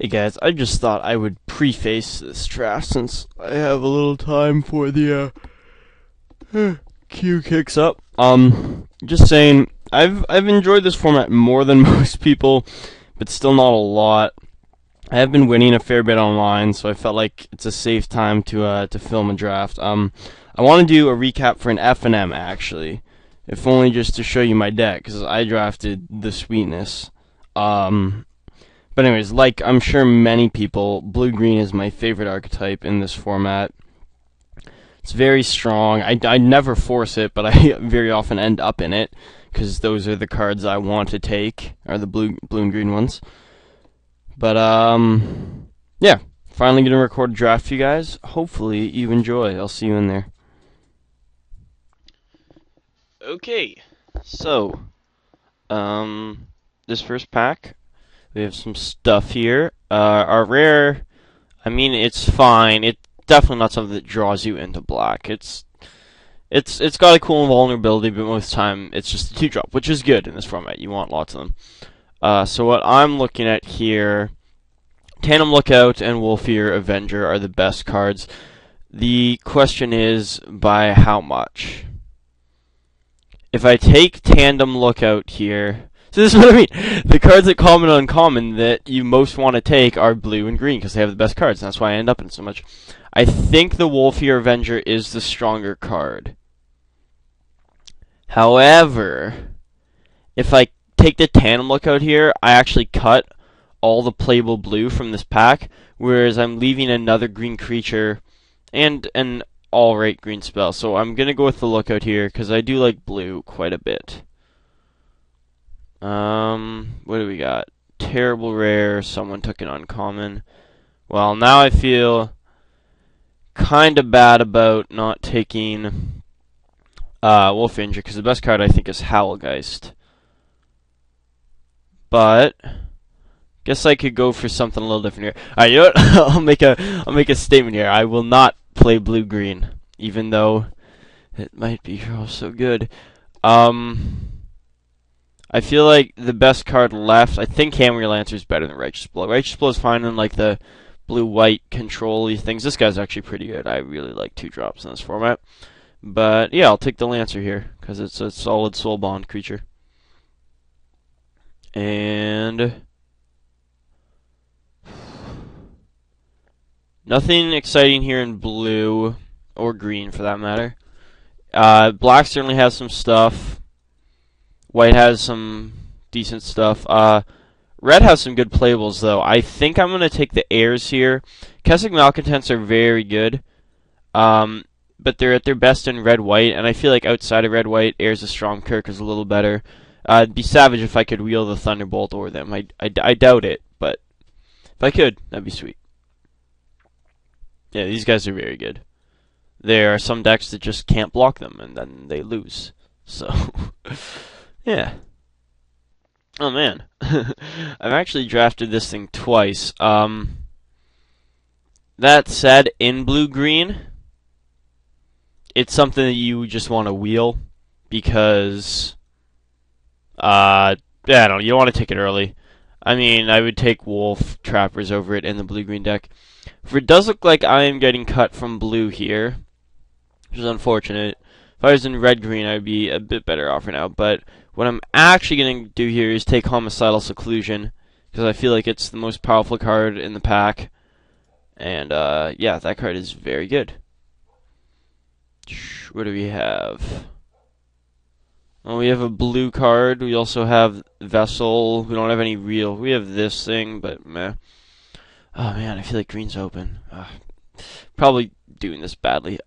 Hey guys, I just thought I would preface this draft since I have a little time for the queue kicks up. Just saying, I've enjoyed this format more than most people, but still not a lot. I have been winning a fair bit online, so I felt like it's a safe time to film a draft. I want to do a recap for an F&M actually, if only just to show you my deck, because I drafted the sweetness. But anyways, like I'm sure many people, blue-green is my favorite archetype in this format. It's very strong. I never force it, but I very often end up in it, because those are the cards I want to take, are the blue and green ones. But, yeah, finally gonna record a draft for you guys. Hopefully you enjoy. I'll see you in there. Okay, so, this first pack, we have some stuff here. Our rare, I mean, it's fine. It's definitely not something that draws you into black. It's got a cool vulnerability, but most of the time it's just a 2-drop, which is good in this format. You want lots of them. So what I'm looking at here, Tandem Lookout and Wolfear Avenger are the best cards. The question is, by how much? If I take Tandem Lookout here, so this is what I mean. The cards that common and uncommon that you most want to take are blue and green because they have the best cards, and that's why I end up in so much. I think the Wolfear Avenger is the stronger card. However, if I take the Tandem Lookout here, I actually cut all the playable blue from this pack, whereas I'm leaving another green creature and an alright green spell. So I'm going to go with the Lookout here because I do like blue quite a bit. What do we got? Terrible rare, someone took an uncommon. Well, now I feel kind of bad about not taking Wolfinger, because the best card I think is Howlgeist. But guess I could go for something a little different here. Alright, you know what? I'll make a statement here. I will not play blue-green, even though it might be so good. I feel like the best card left, I think Hammer Lancer is better than Righteous Blow. Righteous Blow is fine in like the blue-white control-y things. This guy's actually pretty good. I really like 2-drops in this format. But yeah, I'll take the Lancer here, because it's a solid soul bond creature. And nothing exciting here in blue, or green for that matter. Black certainly has some stuff. White has some decent stuff. Red has some good playables, though. I think I'm going to take the Airs here. Kessig Malcontents are very good, but they're at their best in red-white, and I feel like outside of red-white, Airs of Stromkirk is a little better. It'd be savage if I could wheel the Thunderbolt over them. I doubt it, but if I could, that'd be sweet. Yeah, these guys are very good. There are some decks that just can't block them, and then they lose. So... yeah. Oh man. I've actually drafted this thing twice. That said, in blue-green, it's something that you just want to wheel because I don't know, you want to take it early. I mean, I would take Wolf Trappers over it in the blue-green deck. For it does look like I am getting cut from blue here, which is unfortunate. If I was in red-green, I'd be a bit better off right now, but what I'm actually going to do here is take Homicidal Seclusion, because I feel like it's the most powerful card in the pack, and yeah, that card is very good. What do we have? Well, we have a blue card, we also have Vessel, we don't have any real, we have this thing, but meh. Oh man, I feel like green's open. Probably doing this badly.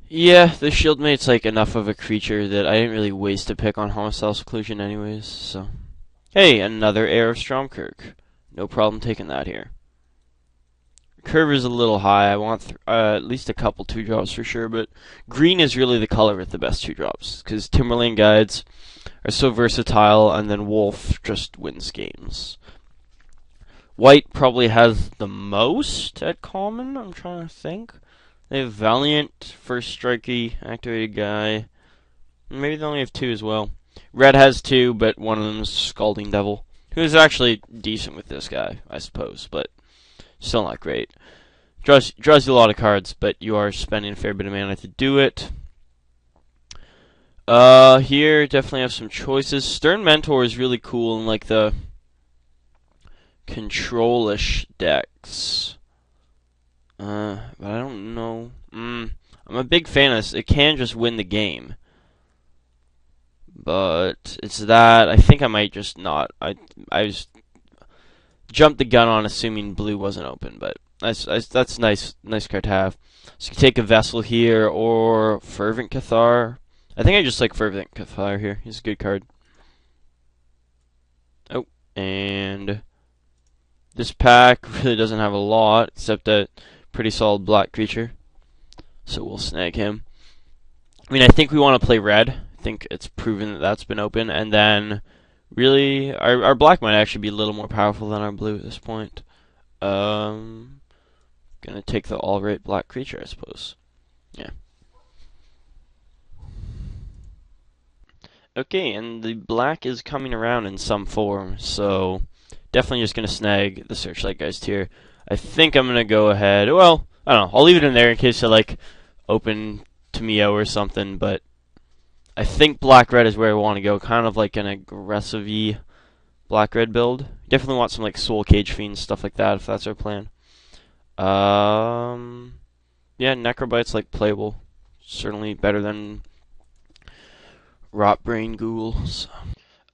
Yeah, the Shieldmate's like enough of a creature that I didn't really waste a pick on Homicidal Seclusion anyways, so... Hey, another Heir of Stromkirk. No problem taking that here. Curve is a little high. I want at least a couple 2-drops for sure, but green is really the color with the best 2-drops, because Timberlane Guides are so versatile, and then Wolf just wins games. White probably has the most at common, I'm trying to think. They have Valiant, First Strikey, Activated Guy. Maybe they only have 2 as well. Red has 2, but one of them is Scalding Devil, who's actually decent with this guy, I suppose, but still not great. Draws you a lot of cards, but you are spending a fair bit of mana to do it. Here definitely have some choices. Stern Mentor is really cool in like the control-ish decks. But I don't know. I'm a big fan of this. It can just win the game. But it's that. I think I might just not. I was jumped the gun on assuming blue wasn't open, but that's nice card to have. So you can take a Vessel here or Fervent Cathar. I think I just like Fervent Cathar here. He's a good card. Oh, and this pack really doesn't have a lot except a pretty solid black creature. So we'll snag him. I mean, I think we want to play red. I think it's proven that that's been open. And then, really, our black might actually be a little more powerful than our blue at this point. Gonna take the all-right black creature, I suppose. Yeah. Okay, and the black is coming around in some form, so definitely just gonna snag the Searchlight Geist here. I think I'm gonna go ahead. Well, I don't know. I'll leave it in there in case I like open Tomeo or something, but I think black-red is where I want to go, kind of like an aggressive-y black-red build. Definitely want some like Soul Cage Fiends, stuff like that, if that's our plan. Yeah, Necrobite's like playable. Certainly better than Rotbrain Ghouls.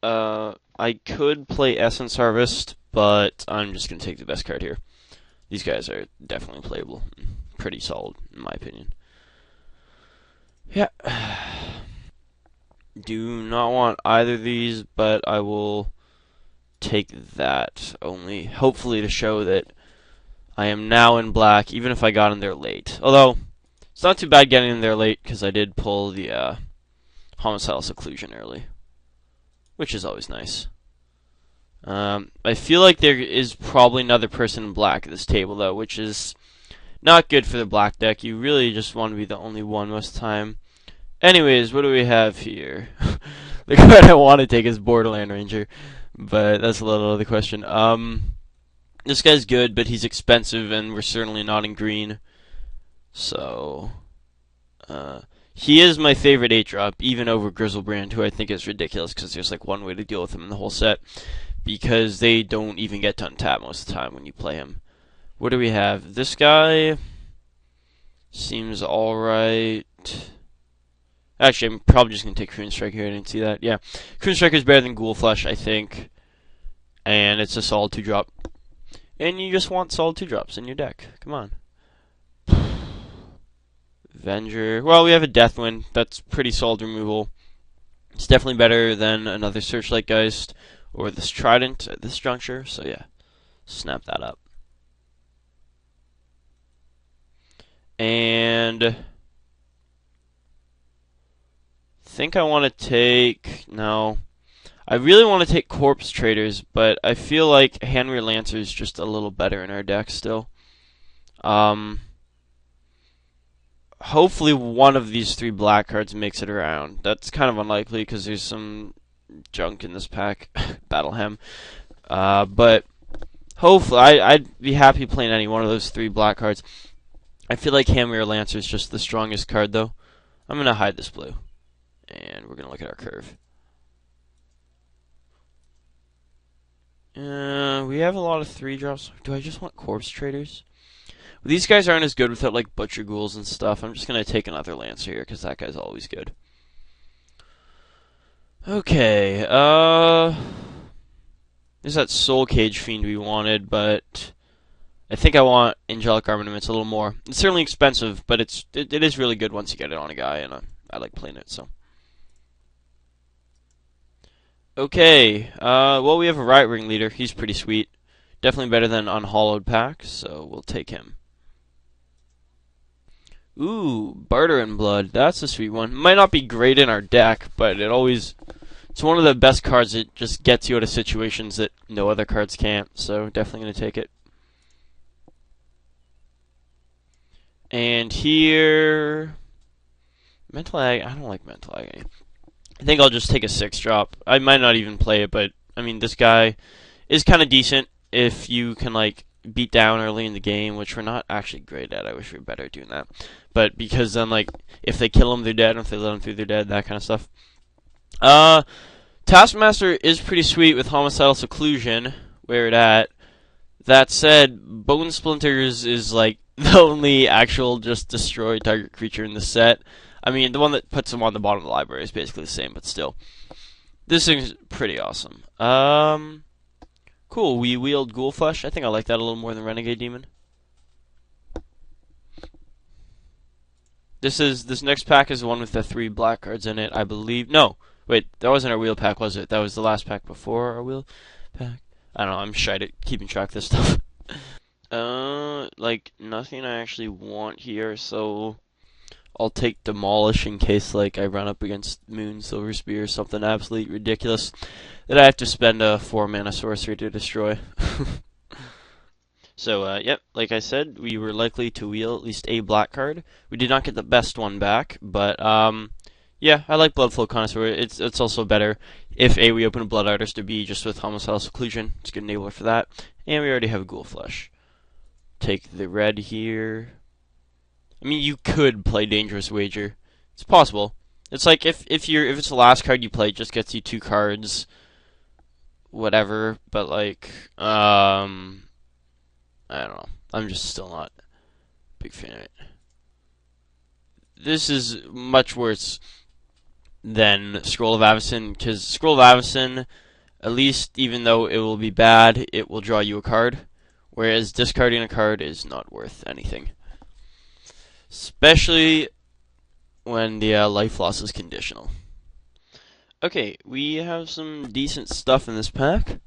I could play Essence Harvest, but I'm just gonna take the best card here. These guys are definitely playable. Pretty solid, in my opinion. Yeah. Do not want either of these, but I will take that only, hopefully to show that I am now in black, even if I got in there late. Although, it's not too bad getting in there late, because I did pull the Homicidal Seclusion early, which is always nice. I feel like there is probably another person in black at this table, though, which is not good for the black deck. You really just want to be the only one most of the time. Anyways, what do we have here? The card I want to take is Borderland Ranger, but that's a little other question. This guy's good, but he's expensive, and we're certainly not in green. So, he is my favorite 8-drop, even over Grizzlebrand, who I think is ridiculous, because there's like one way to deal with him in the whole set, because they don't even get to untap most of the time when you play him. What do we have? This guy seems alright. Actually, I'm probably just going to take Croon Strike here. I didn't see that. Yeah, Croon Strike is better than Ghoul Flesh, I think. And it's a solid 2-drop. And you just want solid 2-drops in your deck. Come on. Avenger. Well, we have a Deathwind. That's pretty solid removal. It's definitely better than another Searchlight Geist or this Trident at this juncture. So yeah, snap that up. And I think I want to take... No. I really want to take Corpse Traders, but I feel like Henry Lancer is just a little better in our deck still. Hopefully one of these 3 black cards makes it around. That's kind of unlikely because there's some junk in this pack. Battlehem. But hopefully I'd be happy playing any one of those 3 black cards. I feel like Hammer Lancer is just the strongest card, though. I'm going to hide this blue. And we're going to look at our curve. We have a lot of 3-drops. Do I just want Corpse Traders? Well, these guys aren't as good without, like, Butcher Ghouls and stuff. I'm just going to take another Lancer here, because that guy's always good. Okay, there's that Soul Cage Fiend we wanted, but I think I want Angelic Armaments a little more. It's certainly expensive, but it is really good once you get it on a guy, and I like playing it, so. Okay, well, we have a Riot Ring Leader. He's pretty sweet. Definitely better than Unhallowed Pack, so we'll take him. Ooh, Barter and Blood. That's a sweet one. Might not be great in our deck, but it's one of the best cards that just gets you out of situations that no other cards can't, so definitely going to take it. And here... Mental Agony. I don't like Mental Agony. I think I'll just take a 6-drop. I might not even play it, but I mean, this guy is kind of decent if you can like beat down early in the game, which we're not actually great at. I wish we were better at doing that. But because then like if they kill them, they're dead. If they let them through, they're dead. That kind of stuff. Taskmaster is pretty sweet with homicidal seclusion. Where it at? That said, Bone Splinters is like the only actual just destroy target creature in the set. I mean, the one that puts them on the bottom of the library is basically the same, but still. This thing's pretty awesome. Cool. We wield Ghoul Flesh. I think I like that a little more than Renegade Demon. This next pack is the one with the 3 black cards in it, I believe. No, wait, that wasn't our wheel pack, was it? That was the last pack before our wheel pack. I don't know. I'm shy at keeping track of this stuff. Like nothing I actually want here, so I'll take Demolish in case like I run up against Moon Silver Spear or something absolutely ridiculous that I have to spend a 4-mana sorcery to destroy. So, yep, like I said, we were likely to wheel at least a black card. We did not get the best one back, but, yeah, I like Bloodflow Connoisseur. It's also better if A, we open a Blood Artist, or B, just with Homicidal Seclusion. It's a good enabler for that. And we already have a Ghoul Flesh. Take the red here. I mean, you could play Dangerous Wager. It's possible. It's like if it's the last card you play, it just gets you 2 cards, whatever. But like, I don't know. I'm just still not a big fan of it. This is much worse than Scroll of Avacyn, because Scroll of Avacyn, at least even though it will be bad, it will draw you a card, whereas discarding a card is not worth anything. Especially when the life loss is conditional. Okay, we have some decent stuff in this pack.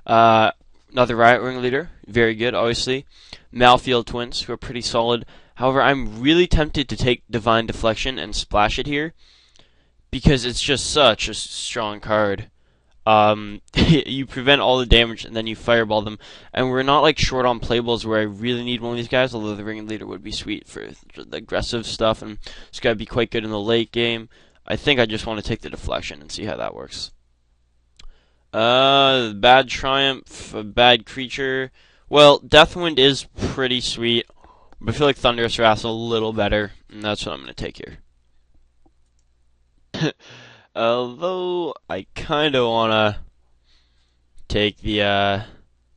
Another Riot Ringleader, very good, obviously. Malfield Twins, who are pretty solid. However, I'm really tempted to take Divine Deflection and splash it here, because it's just such a strong card. You prevent all the damage, and then you fireball them. And we're not like short on playables where I really need one of these guys, although the Ringleader would be sweet for the aggressive stuff, and it's got to be quite good in the late game. I think I just want to take the Deflection and see how that works. Bad Triumph, a bad creature. Well, Deathwind is pretty sweet, but I feel like Thunderous Wrath's a little better, and that's what I'm going to take here. Although, I kind of want to take the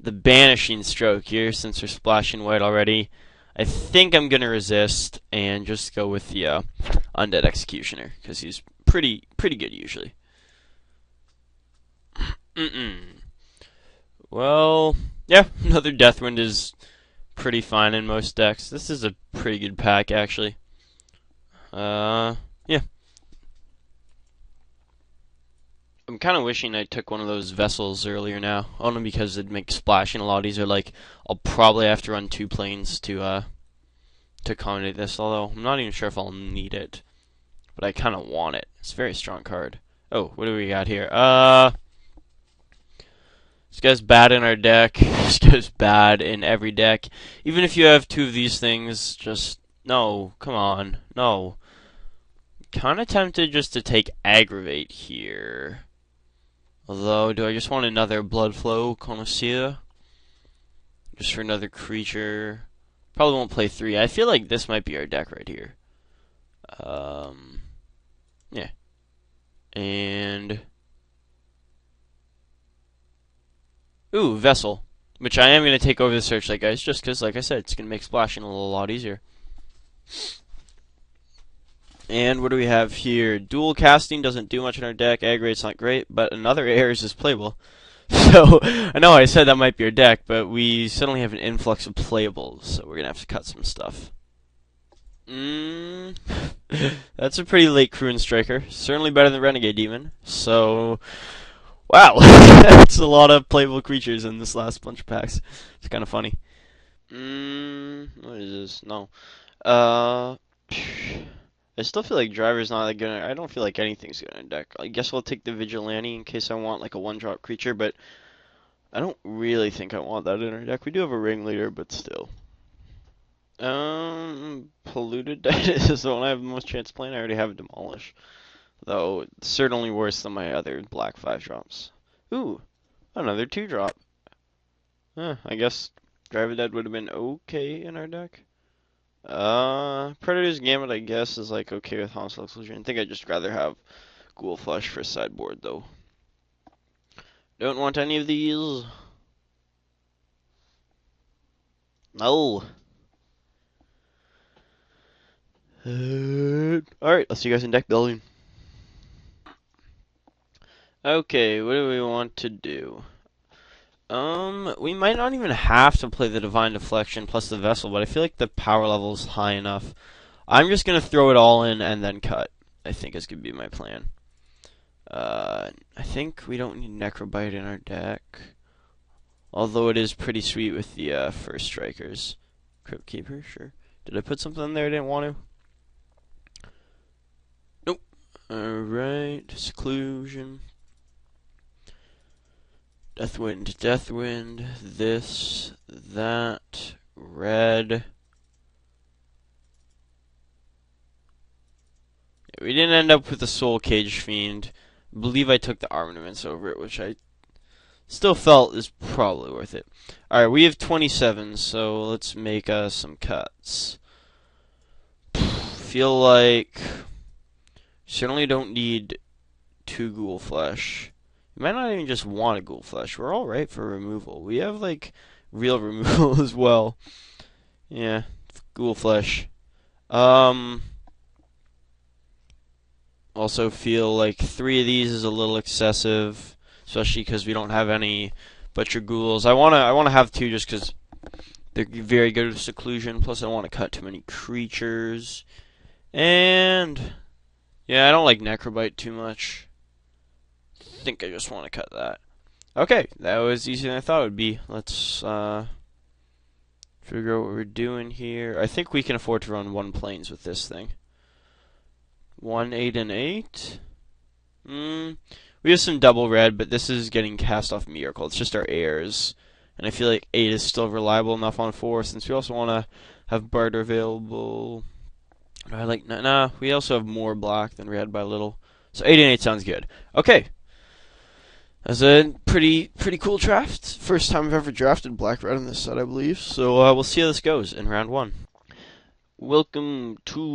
Banishing Stroke here, since we're splashing white already. I think I'm going to resist, and just go with the Undead Executioner, because he's pretty good usually. Well, yeah, another Deathwind is pretty fine in most decks. This is a pretty good pack, actually. Yeah. I'm kind of wishing I took one of those vessels earlier now, only because it'd make splashing a lot easier. Like, I'll probably have to run 2 planes to accommodate this, although I'm not even sure if I'll need it. But I kind of want it. It's a very strong card. Oh, what do we got here? This guy's bad in our deck. This guy's bad in every deck. Even if you have 2 of these things, just... No, come on. No. Kind of tempted just to take Aggravate here. Although, do I just want another Bloodflow Connoisseur? Just for another creature. Probably won't play 3. I feel like this might be our deck right here. Yeah. And... Ooh, Vessel. Which I am going to take over the Searchlight, guys, just because, like I said, it's going to make splashing a lot easier. And what do we have here? Dual Casting doesn't do much in our deck. Aggravate's not great, but another Airs is playable. So, I know I said that might be our deck, but we suddenly have an influx of playables, so we're going to have to cut some stuff. That's a pretty late Cruin Striker. Certainly better than Renegade Demon. So... Wow, that's a lot of playable creatures in this last bunch of packs. It's kind of funny. What is this? No. I still feel like Driver's not that good. I don't feel like anything's good in deck. I guess I'll take the Vigilante in case I want like a 1-drop creature, but I don't really think I want that in our deck. We do have a Ringleader, but still. Polluted Dead is the one I have the most chance of playing. I already have Demolish. Though, certainly worse than my other black 5 drops. Ooh, another 2 drop. I guess Driver Dead would have been okay in our deck. Predator's Gambit, I guess, is like okay with Hostile Exclusion. I think I'd just rather have Ghoul Flush for sideboard, though. Don't want any of these. No. Alright, I'll see you guys in deck building. Okay, what do we want to do? We might not even have to play the Divine Deflection plus the Vessel, but I feel like the power level is high enough. I'm just gonna throw it all in and then cut. I think is gonna be my plan. I think we don't need Necrobite in our deck. Although it is pretty sweet with the first strikers. Crypt Keeper, sure. Did I put something in there I didn't want to? Nope. Alright, Seclusion. Deathwind, Deathwind, this, that, red. Yeah, we didn't end up with the Soul Cage Fiend. I believe I took the Armaments over it, which I still felt is probably worth it. Alright, we have 27, so let's make some cuts. Feel like certainly don't need 2 Ghoul Flesh. You might not even just want a Ghoul Flesh. We're alright for removal. We have like real removal as well. Yeah, Ghoul Flesh. Also feel like 3 of these is a little excessive, especially because we don't have any Butcher Ghouls. I wanna have 2 just because they're very good with Seclusion. Plus, I don't want to cut too many creatures. And yeah, I don't like Necrobite too much. I think I just want to cut that. Okay, that was easier than I thought it would be. Let's figure out what we're doing here. I think we can afford to run 1 planes with this thing. 1, 8, and 8. We have some double red, but this is getting cast off Miracle. It's just our heirs. And I feel like 8 is still reliable enough on 4, since we also want to have Barter available. I like, nah, we also have more black than red by a little. So 8 and 8 sounds good. Okay. That's a pretty cool draft. First time I've ever drafted black-red on this set, I believe. So we'll see how this goes in round 1. Welcome to